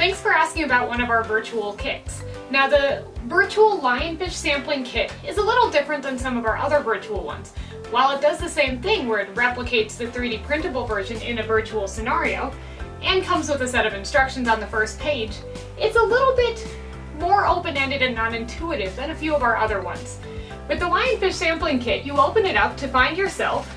Thanks for asking about one of our virtual kits. Now the Virtual Lionfish Sampling Kit is a little different than some of our other virtual ones. While it does the same thing where it replicates the 3D printable version in a virtual scenario, and comes with a set of instructions on the first page, it's a little bit more open-ended and non-intuitive than a few of our other ones. With the Lionfish Sampling Kit, you open it up to find yourself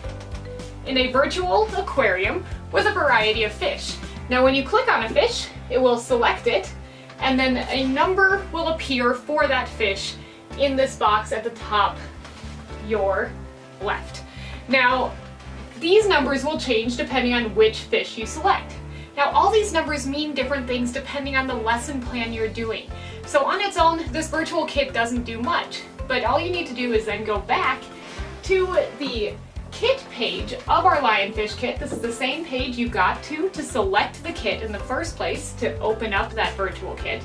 in a virtual aquarium with a variety of fish. Now when you click on a fish, it will select it, and then a number will appear for that fish in this box at the top your left. Now these numbers will change depending on which fish you select. Now all these numbers mean different things depending on the lesson plan you're doing. So on its own, this virtual kit doesn't do much, but all you need to do is then go back to the kit page of our Lionfish kit. This is the same page you got to select the kit in the first place to open up that virtual kit.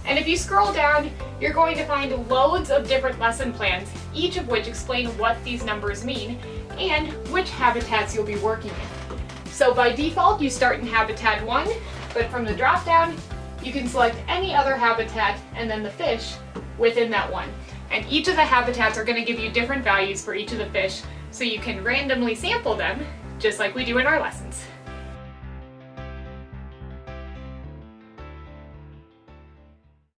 And if you scroll down, you're going to find loads of different lesson plans, each of which explain what these numbers mean and which habitats you'll be working in. So by default, you start in habitat 1, but from the drop down, you can select any other habitat and then the fish within that one. And each of the habitats are going to give you different values for each of the fish, so you can randomly sample them, just like we do in our lessons.